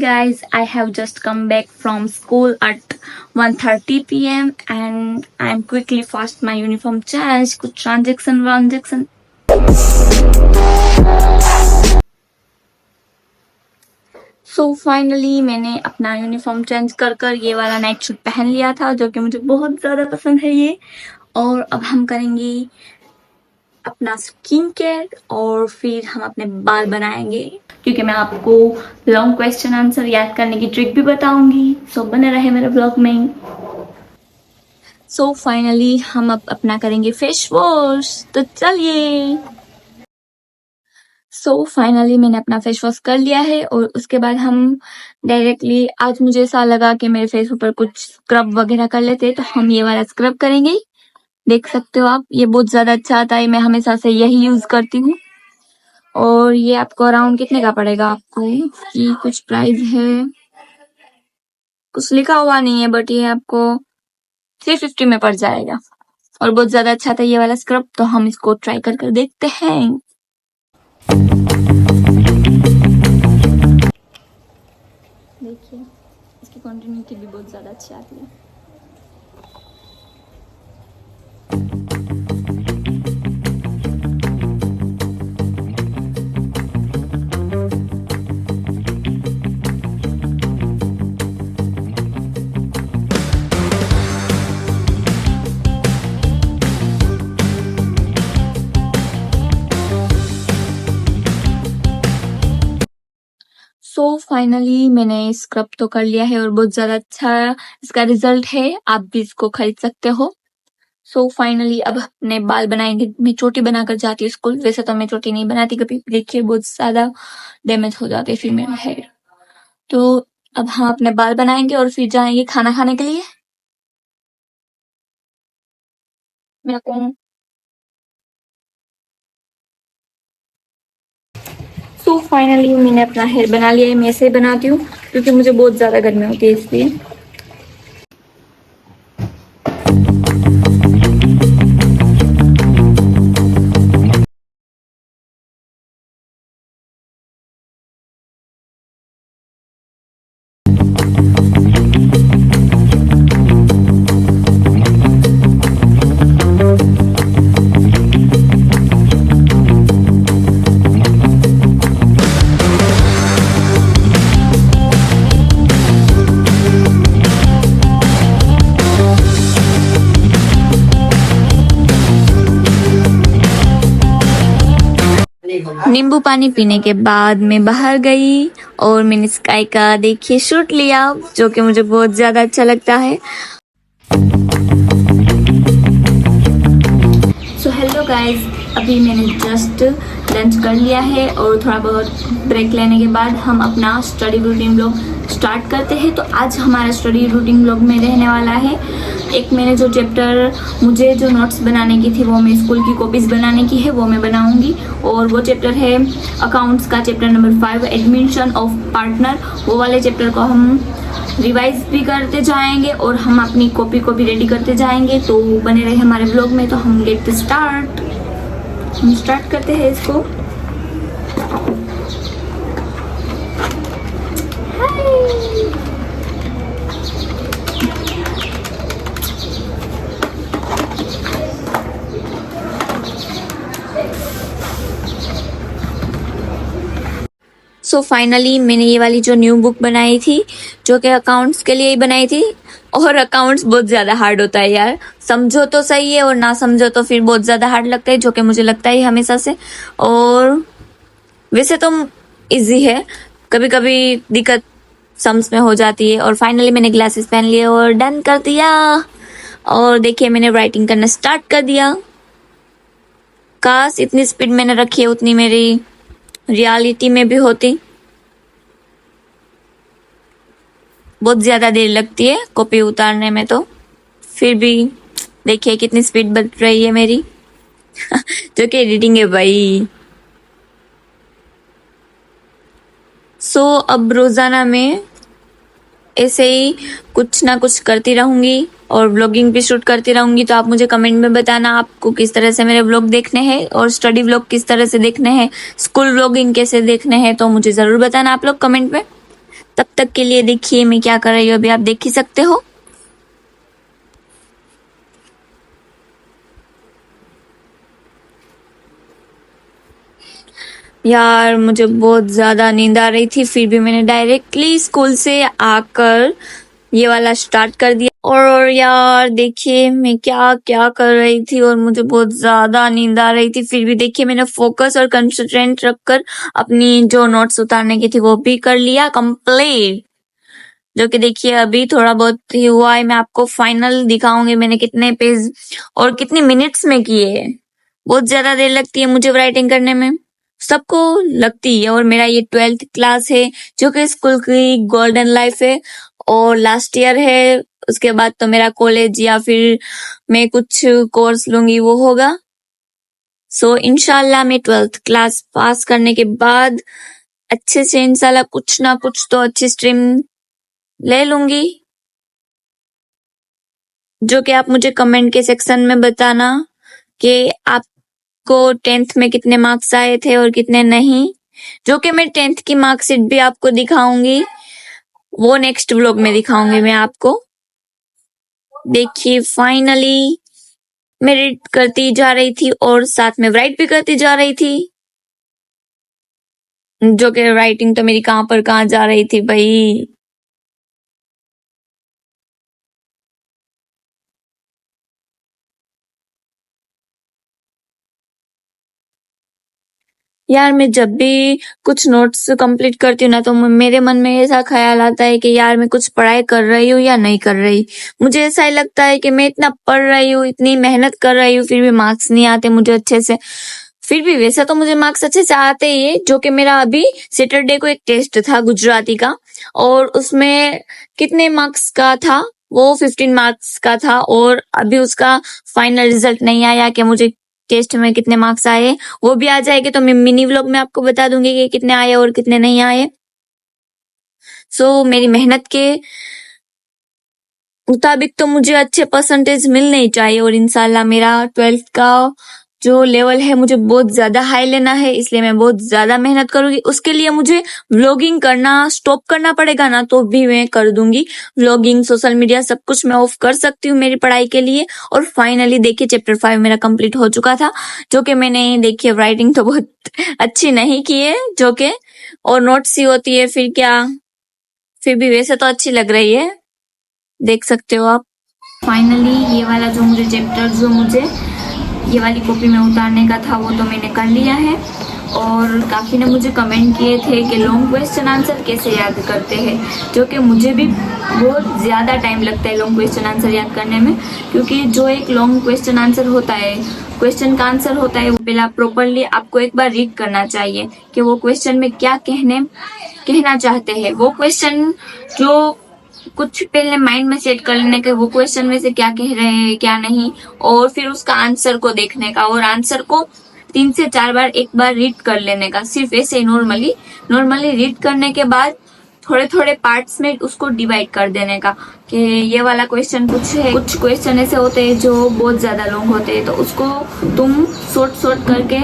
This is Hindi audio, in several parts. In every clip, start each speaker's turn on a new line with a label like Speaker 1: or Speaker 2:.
Speaker 1: guys, I have just come back from school at 1:30 p.m. and I'm quickly fast my uniform change, कुछ transaction. So finally मैंने अपना यूनिफॉर्म चेंज कर ये वाला नाइट सूट पहन लिया था जो कि मुझे बहुत ज़्यादा पसंद है ये। और अब हम करेंगे अपना स्किन केयर और फिर हम अपने बाल बनाएंगे, क्योंकि मैं आपको लॉन्ग क्वेश्चन आंसर याद करने की ट्रिक भी बताऊंगी। सो बने रहे मेरे ब्लॉग में। सो फाइनली हम अब अपना करेंगे फेस वॉश, तो चलिए। सो फाइनली मैंने अपना फेस वॉश कर लिया है और उसके बाद हम डायरेक्टली, आज मुझे ऐसा लगा कि मेरे फेस ऊपर कुछ स्क्रब वगैरह कर लेते, तो हम ये वाला स्क्रब करेंगे। देख सकते हो आप, ये बहुत ज्यादा अच्छा आता है, मैं हमेशा से यही यूज करती हूँ। और ये आपको अराउंड कितने का पड़ेगा, आपको ये कुछ प्राइस है, कुछ लिखा हुआ नहीं है, बट ये आपको 350 में पड़ जाएगा और बहुत ज्यादा अच्छा था ये वाला स्क्रब। तो हम इसको ट्राई कर देखते हैं। देखिए इसकी कंटिन्यूटी भी बहुत ज्यादा अच्छी आती है। सो फाइनली मैंने स्क्रब तो कर लिया है और बहुत ज्यादा अच्छा इसका रिजल्ट है, आप भी इसको खरीद सकते हो। सो फाइनली अब अपने बाल बनाएंगे। मैं चोटी बनाकर जाती हूँ स्कूल, वैसे तो मैं चोटी नहीं बनाती कभी, देखिए बहुत ज्यादा डैमेज हो जाते फिर मेरा हेयर। तो अब हम अपने बाल बनाएंगे और फिर जाएंगे खाना खाने के लिए। मैं आपको सो फाइनली मैंने अपना हेयर बना लिया है। मैं ऐसे ही बनाती हूँ क्योंकि मुझे बहुत ज्यादा गर्मी होती है इसलिए। नींबू पानी पीने के बाद मैं बाहर गई और मैंने स्काई का देखिए शूट लिया, जो कि मुझे बहुत ज्यादा अच्छा लगता है। सो हेलो गाइस, अभी मैंने जस्ट लंच कर लिया है और थोड़ा बहुत ब्रेक लेने के बाद हम अपना स्टडी रूटीन ब्लॉग स्टार्ट करते हैं। तो आज हमारा स्टडी रूटीन ब्लॉग में रहने वाला है, एक मैंने जो चैप्टर, मुझे जो नोट्स बनाने की थी वो मैं स्कूल की कॉपीज़ बनाने की है, वो मैं बनाऊंगी। और वो चैप्टर है अकाउंट्स का chapter number 5, admission of partner. वो वाले चैप्टर को हम रिवाइज भी करते जाएंगे और हम अपनी कॉपी को भी रेडी करते जाएंगे। तो बने रहे हमारे ब्लॉग में। तो हम गेट स्टार्ट, हम स्टार्ट करते हैं इसको। सो फाइनली मैंने ये वाली जो न्यू बुक बनाई थी, जो कि अकाउंट्स के लिए ही बनाई थी। और अकाउंट्स बहुत ज्यादा हार्ड होता है यार, समझो तो सही है और ना समझो तो फिर बहुत ज्यादा हार्ड लगता है, जो कि मुझे लगता है हमेशा से। और वैसे तो इजी है, कभी कभी दिक्कत सम्स में हो जाती है। और फाइनली मैंने ग्लासेस पहन लिए और डन कर दिया। और देखिए मैंने राइटिंग करना स्टार्ट कर दिया। काश इतनी स्पीड मैंने रखी है उतनी मेरी रियलिटी में भी होती। बहुत ज्यादा देर लगती है कॉपी उतारने में, तो फिर भी देखिए कितनी स्पीड बढ़ रही है मेरी जो कि एडिटिंग है भाई। सो अब रोजाना मैं ऐसे ही कुछ ना कुछ करती रहूंगी और व्लॉगिंग भी शूट करती रहूंगी। तो आप मुझे कमेंट में बताना आपको किस तरह से मेरे व्लॉग देखने हैं और स्टडी व्लॉग किस तरह से देखने हैं, स्कूल व्लॉगिंग कैसे देखने हैं, तो मुझे जरूर बताना आप लोग कमेंट में। तब तक के लिए देखिए मैं क्या कर रही हूँ, अभी आप देख ही सकते हो। यार मुझे बहुत ज्यादा नींद आ रही थी, फिर भी मैंने डायरेक्टली स्कूल से आकर ये वाला स्टार्ट कर दिया। और यार देखिए मैं क्या क्या कर रही थी और मुझे बहुत ज्यादा नींद आ रही थी, फिर भी देखिए मैंने फोकस और कंसंट्रेट रखकर अपनी जो नोट्स उतारने की थी वो भी कर लिया कंप्लीट। जो कि देखिए अभी थोड़ा बहुत ही हुआ है, मैं आपको फाइनल दिखाऊंगी मैंने कितने पेज और कितने मिनट्स में किए हैं। बहुत ज्यादा देर लगती है मुझे राइटिंग करने में, सबको लगती है। और मेरा ये 12th क्लास है जो कि स्कूल की गोल्डन लाइफ है और लास्ट ईयर है। उसके बाद तो मेरा कॉलेज या फिर मैं कुछ कोर्स लूंगी वो होगा। सो इंशाल्लाह मैं 12th क्लास पास करने के बाद अच्छे से इंशाल्लाह कुछ ना कुछ तो अच्छी स्ट्रीम ले लूंगी। जो कि आप मुझे कमेंट के सेक्शन में बताना कि आपको 10th में कितने मार्क्स आए थे और कितने नहीं। जो कि मैं 10th की मार्कशीट भी आपको दिखाऊंगी, वो नेक्स्ट व्लॉग में दिखाऊंगी मैं आपको। देखिए फाइनली मैं रीड करती जा रही थी और साथ में राइट भी करती जा रही थी। जो कि राइटिंग तो मेरी कहाँ पर कहाँ जा रही थी भाई। यार मैं जब भी कुछ नोट्स कंप्लीट करती हूँ ना तो मेरे मन में ऐसा ख्याल आता है कि यार मैं कुछ पढ़ाई कर रही हूँ या नहीं कर रही। मुझे ऐसा ही लगता है कि मैं इतना पढ़ रही हूँ, इतनी मेहनत कर रही हूँ, फिर भी मार्क्स नहीं आते मुझे अच्छे से। फिर भी वैसा तो मुझे मार्क्स अच्छे से आते ही है। जो कि मेरा अभी सैटरडे को एक टेस्ट था गुजराती का और उसमें कितने मार्क्स का था, वो 15 मार्क्स का था। और अभी उसका फाइनल रिजल्ट नहीं आया कि मुझे टेस्ट में कितने मार्क्स आए, वो भी आ जाएंगे तो मैं मिनी व्लॉग में आपको बता दूंगी कि कितने आए और कितने नहीं आए। सो मेरी मेहनत के मुताबिक तो मुझे अच्छे परसेंटेज मिलने ही चाहिए और इंशाल्लाह मेरा 12th का जो लेवल है मुझे बहुत ज्यादा हाई लेना है, इसलिए मैं बहुत ज्यादा मेहनत करूंगी। उसके लिए मुझे व्लॉगिंग करना स्टॉप करना पड़ेगा ना तो भी मैं कर दूंगी। व्लॉगिंग, सोशल मीडिया सब कुछ मैं ऑफ कर सकती हूँ मेरी पढ़ाई के लिए। और फाइनली देखिए चैप्टर 5 मेरा कंप्लीट हो चुका था। जो कि मैंने देखिए राइटिंग तो बहुत अच्छी नहीं की है, जो कि और नोट्स ही होती है फिर क्या, फिर भी वैसे तो अच्छी लग रही है, देख सकते हो आप। फाइनली ये वाला जो मुझे चैप्टर जो मुझे ये वाली कॉपी में उतारने का था वो तो मैंने कर लिया है। और काफ़ी ने मुझे कमेंट किए थे कि लॉन्ग क्वेश्चन आंसर कैसे याद करते हैं, जो कि मुझे भी बहुत ज़्यादा टाइम लगता है लॉन्ग क्वेश्चन आंसर याद करने में। क्योंकि जो एक लॉन्ग क्वेश्चन आंसर होता है, क्वेश्चन का आंसर होता है, वो पहले प्रॉपरली आपको एक बार रीड करना चाहिए कि वो क्वेश्चन में क्या कहना चाहते हैं। वो क्वेश्चन जो कुछ पहले माइंड में सेट कर लेने के वो क्वेश्चन में से क्या कह रहे हैं क्या नहीं, और फिर उसका आंसर को देखने का और आंसर को 3 से 4 बार एक बार रीड कर लेने का। सिर्फ ऐसे नॉर्मली रीड करने के बाद थोड़े थोड़े पार्ट्स में उसको डिवाइड कर देने का कि ये वाला क्वेश्चन कुछ है। कुछ क्वेश्चन ऐसे होते हैं जो बहुत ज्यादा लॉन्ग होते हैं तो उसको तुम शॉर्ट करके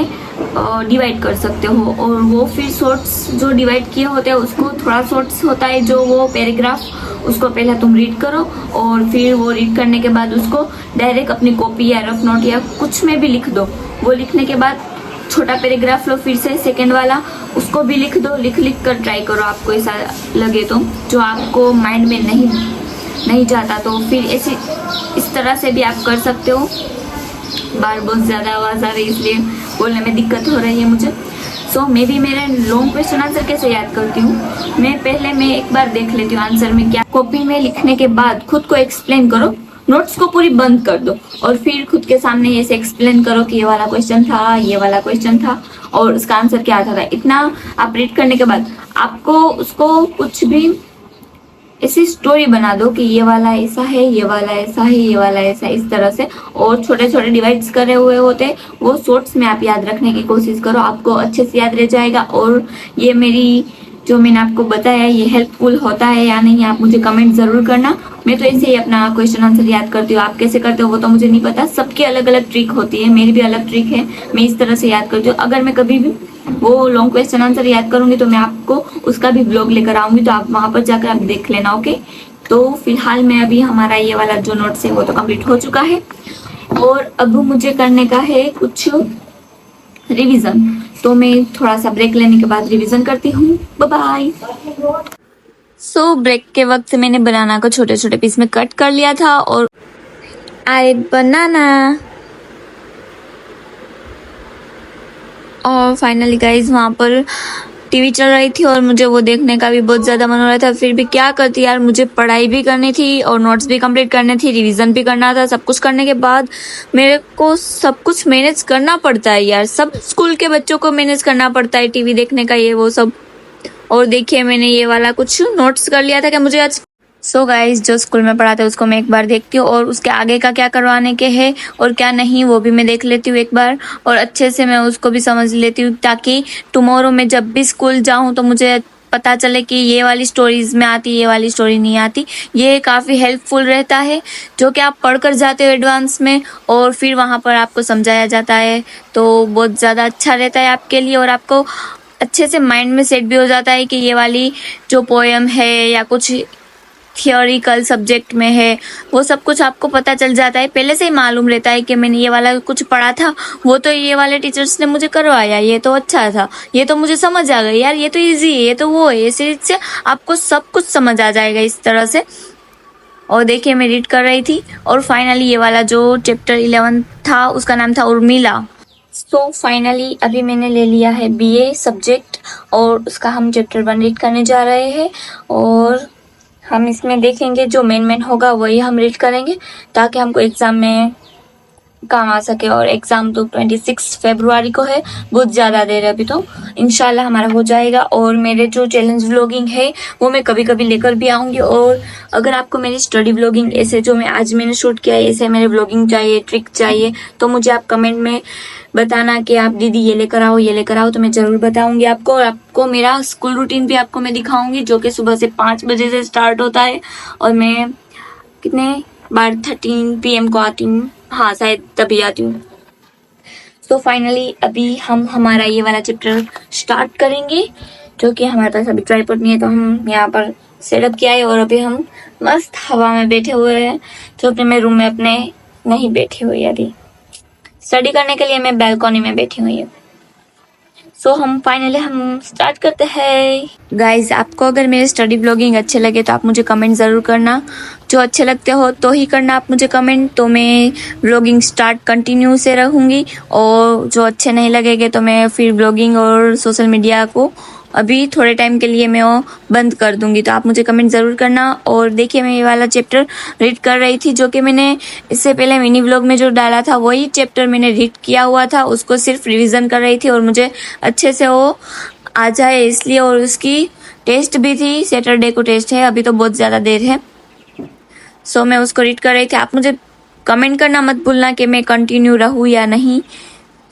Speaker 1: डिवाइड कर सकते हो। और वो फिर शॉर्ट्स जो डिवाइड किए होते हैं उसको थोड़ा शॉर्ट्स होता है जो वो पैराग्राफ, उसको पहले तुम रीड करो और फिर वो रीड करने के बाद उसको डायरेक्ट अपनी कॉपी या रफ नोट या कुछ में भी लिख दो। वो लिखने के बाद छोटा पैराग्राफ लो फिर से सेकंड वाला, उसको भी लिख दो। लिख कर ट्राई करो, आपको ऐसा लगे तो जो आपको माइंड में नहीं जाता तो फिर ऐसे इस तरह से भी आप कर सकते हो। बार बहुत ज़्यादा आवाज़ आ रही है इसलिए बोलने में दिक्कत हो रही है मुझे। सो मैं भी मेरे लॉन्ग क्वेश्चन आंसर कैसे याद करती हूँ, मैं एक बार देख लेती हूँ आंसर में क्या। कॉपी में लिखने के बाद खुद को एक्सप्लेन करो, नोट्स को पूरी बंद कर दो और फिर खुद के सामने ऐसे एक्सप्लेन करो कि ये वाला क्वेश्चन था, ये वाला क्वेश्चन था और उसका आंसर क्या था। इतना आप रीड करने के बाद आपको उसको कुछ भी ऐसी स्टोरी बना दो कि ये वाला ऐसा है, ये वाला ऐसा है, ये वाला ऐसा है, इस तरह से। और छोटे छोटे डिवाइड्स करे हुए होते वो शॉर्ट्स में आप याद रखने की कोशिश करो, आपको अच्छे से याद रह जाएगा। और ये मेरी जो मैंने आपको बताया ये हेल्पफुल होता है या नहीं, आप मुझे कमेंट ज़रूर करना। मैं तो ऐसे ही अपना क्वेश्चन आंसर याद करती हूँ, आप कैसे करते हो वो तो मुझे नहीं पता, सबकी अलग अलग ट्रिक होती है, मेरी भी अलग ट्रिक है, मैं इस तरह से याद करती हूँ। अगर मैं कभी भी वो लॉन्ग क्वेश्चन आंसर याद करूंगी तो मैं आपको उसका भी ब्लॉग लेकर आऊंगी, तो आप वहां पर जाकर आप देख लेना। ओके, तो फिलहाल मैं अभी हमारा ये वाला जो नोट्स है वो तो कंप्लीट हो चुका है और अब मुझे करने का है कुछ रिवीजन, तो मैं थोड़ा सा ब्रेक लेने के बाद रिवीजन करती हूँ। Bye bye. सो ब्रेक के वक्त मैंने बनाना को छोटे छोटे पीस में कट कर लिया था और आई बनाना, और फाइनली गाइज वहाँ पर टीवी चल रही थी और मुझे वो देखने का भी बहुत ज़्यादा मन हो रहा था, फिर भी क्या करती यार, मुझे पढ़ाई भी करनी थी और नोट्स भी कंप्लीट करने थी, रिवीजन भी करना था। सब कुछ करने के बाद मेरे को सब कुछ मैनेज करना पड़ता है यार, सब स्कूल के बच्चों को मैनेज करना पड़ता है, टीवी देखने का ये वो सब। और देखिए मैंने ये वाला कुछ नोट्स कर लिया था कि मुझे आज सो गाइस जो स्कूल में पढ़ाते हैं उसको मैं एक बार देखती हूँ और उसके आगे का क्या करवाने के है और क्या नहीं वो भी मैं देख लेती हूँ एक बार, और अच्छे से मैं उसको भी समझ लेती हूँ ताकि टुमारो मैं जब भी स्कूल जाऊँ तो मुझे पता चले कि ये वाली स्टोरीज में आती, ये वाली स्टोरी नहीं आती। ये काफ़ी हेल्पफुल रहता है जो कि आप पढ़कर जाते हो एडवांस में और फिर वहाँ पर आपको समझाया जाता है, तो बहुत ज़्यादा अच्छा रहता है आपके लिए और आपको अच्छे से माइंड में सेट भी हो जाता है कि ये वाली जो पोएम है या कुछ थियोरिकल सब्जेक्ट में है वो सब कुछ आपको पता चल जाता है, पहले से ही मालूम रहता है कि मैंने ये वाला कुछ पढ़ा था, वो तो ये वाले टीचर्स ने मुझे करवाया, ये तो अच्छा था, ये तो मुझे समझ आ गई यार, ये तो इजी है, ये तो वो है, इस सीरीज से आपको सब कुछ समझ आ जाएगा इस तरह से। और देखिए मैं रीड कर रही थी और फाइनली ये वाला जो चैप्टर 11 था उसका नाम था उर्मिला। सो फाइनली अभी मैंने ले लिया है बीए सब्जेक्ट और उसका हम चैप्टर 1 रीड करने जा रहे हैं और हम इसमें देखेंगे जो मेन होगा वही हम रीड करेंगे ताकि हमको एग्ज़ाम में काम आ सके। और एग्ज़ाम तो 26 फरवरी को है, बहुत ज़्यादा देर है अभी, तो इंशाल्लाह हमारा हो जाएगा। और मेरे जो चैलेंज व्लॉगिंग है वो मैं कभी कभी लेकर भी आऊँगी, और अगर आपको मेरी स्टडी व्लॉगिंग ऐसे जो मैंने शूट किया है ऐसे मेरे व्लॉगिंग चाहिए, ट्रिक चाहिए, तो मुझे आप कमेंट में बताना कि आप दीदी ये लेकर आओ, तो मैं ज़रूर बताऊंगी आपको। और आपको मेरा स्कूल रूटीन भी आपको मैं दिखाऊंगी जो कि सुबह से 5 बजे से स्टार्ट होता है और मैं कितने बार 13 PM को आती हूँ, हाँ शायद तभी आती हूँ। तो फाइनली अभी हम हमारा ये वाला चैप्टर स्टार्ट करेंगे जो कि हमारे पास अभी ट्राइपॉड नहीं है तो हम यहाँ पर सेटअप किया है और अभी हम मस्त हवा में बैठे हुए हैं, जो कि मैं रूम में अपने नहीं बैठी हुई अभी, स्टडी करने के लिए मैं बैल्कनी में बैठी हुई हूँ। सो हम स्टार्ट करते हैं। गाइज आपको अगर मेरे स्टडी ब्लॉगिंग अच्छे लगे तो आप मुझे कमेंट ज़रूर करना, जो अच्छे लगते हो तो ही करना आप मुझे कमेंट, तो मैं ब्लॉगिंग स्टार्ट कंटिन्यू से रहूँगी, और जो अच्छे नहीं लगेंगे तो मैं फिर ब्लॉगिंग और सोशल मीडिया को अभी थोड़े टाइम के लिए मैं वो बंद कर दूंगी, तो आप मुझे कमेंट ज़रूर करना। और देखिए मैं ये वाला चैप्टर रीड कर रही थी जो कि मैंने इससे पहले मिनी व्लॉग में जो डाला था वही चैप्टर मैंने रीड किया हुआ था, उसको सिर्फ रिवीजन कर रही थी और मुझे अच्छे से वो आ जाए इसलिए, और उसकी टेस्ट भी थी, सैटरडे को टेस्ट है, अभी तो बहुत ज़्यादा देर है। सो मैं उसको रीड कर रही थी। आप मुझे कमेंट करना मत भूलना कि मैं कंटिन्यू रहूँ या नहीं।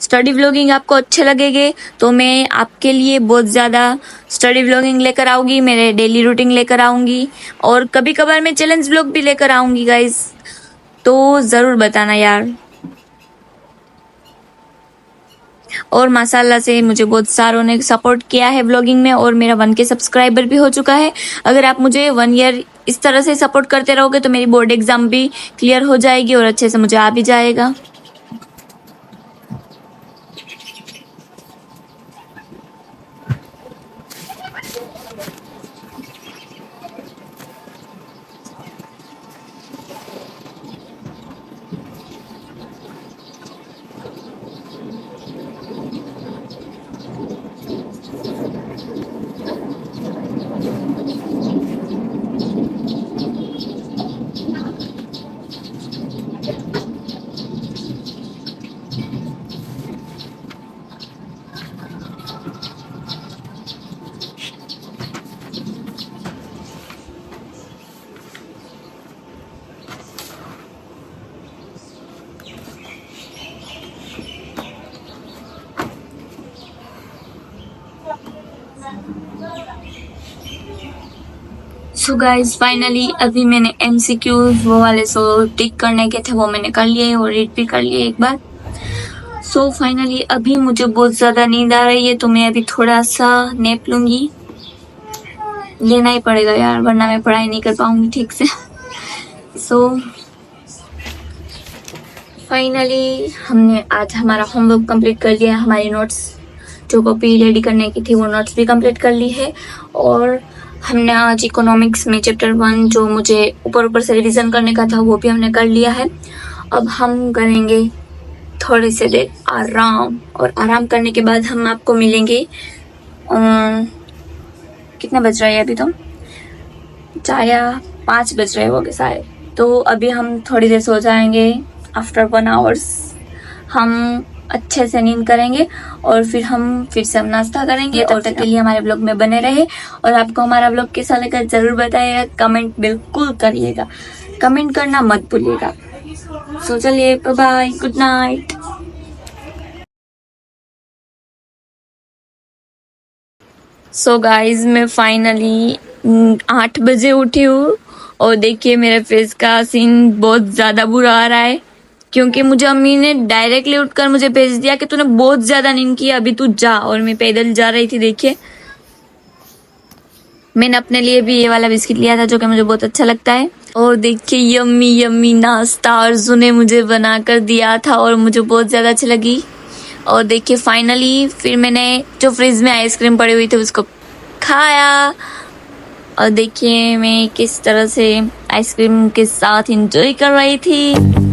Speaker 1: स्टडी व्लॉगिंग आपको अच्छे लगेंगे तो मैं आपके लिए बहुत ज़्यादा स्टडी व्लॉगिंग लेकर आऊँगी, मेरे डेली रूटीन लेकर आऊँगी, और कभी कभार मैं चैलेंज व्लॉग भी लेकर आऊँगी गाइस, तो ज़रूर बताना यार। और माशाल्लाह से मुझे बहुत सारों ने सपोर्ट किया है व्लॉगिंग में और मेरा 1K सब्सक्राइबर भी हो चुका है। अगर आप मुझे 1 ईयर इस तरह से सपोर्ट करते रहोगे तो मेरी बोर्ड एग्ज़ाम भी क्लियर हो जाएगी और अच्छे से मुझे आ भी जाएगा। सो गाइज फाइनली अभी मैंने MCQs वो वाले सो टिक करने के थे वो मैंने कर लिए और रीड भी कर लिए एक बार। सो फाइनली अभी मुझे बहुत ज़्यादा नींद आ रही है तो मैं अभी थोड़ा सा नैप लूँगी। लेना ही पड़ेगा यार वरना मैं पढ़ाई नहीं कर पाऊँगी ठीक से। सो फाइनली हमने आज हमारा होमवर्क कंप्लीट कर लिया। हमारी नोट्स जो कॉपी रेडी करने की थी वो नोट्स भी कंप्लीट कर ली है। और हमने आज इकोनॉमिक्स में चैप्टर 1 जो मुझे ऊपर से रिवीजन करने का था वो भी हमने कर लिया है। अब हम करेंगे थोड़ी से देर आराम और आराम करने के बाद हम आपको मिलेंगे। कितना बज रहा है अभी तो 4 या 5 बज रहे होंगे शायद। तो अभी हम थोड़ी देर सो जाएंगे। आफ्टर 1 आवर्स हम अच्छे से नींद करेंगे और फिर से हम नाश्ता करेंगे। तब तक के लिए हमारे ब्लॉग में बने रहे और आपको हमारा ब्लॉग कैसा लगा जरूर बताइएगा। कमेंट बिल्कुल करिएगा, कमेंट करना मत भूलिएगा। सो चलिए bye bye, good night. So guys मैं फाइनली 8 बजे उठी हूँ और देखिए मेरे फेस का सीन बहुत ज़्यादा बुरा आ रहा है क्योंकि मुझे अम्मी ने डायरेक्टली उठकर मुझे भेज दिया कि तूने बहुत ज़्यादा नींद की, अभी तू जा। और मैं पैदल जा रही थी। देखिए मैंने अपने लिए भी ये वाला बिस्किट लिया था जो कि मुझे बहुत अच्छा लगता है। और देखिए यम्मी यम्मी नाश्ता अर्जुन ने मुझे बना कर दिया था और मुझे बहुत ज़्यादा अच्छी लगी। और देखिए फाइनली फिर मैंने जो फ्रिज में आइसक्रीम पड़ी हुई थी उसको खाया। और देखिए मैं किस तरह से आइसक्रीम के साथ एंजॉय कर रही थी।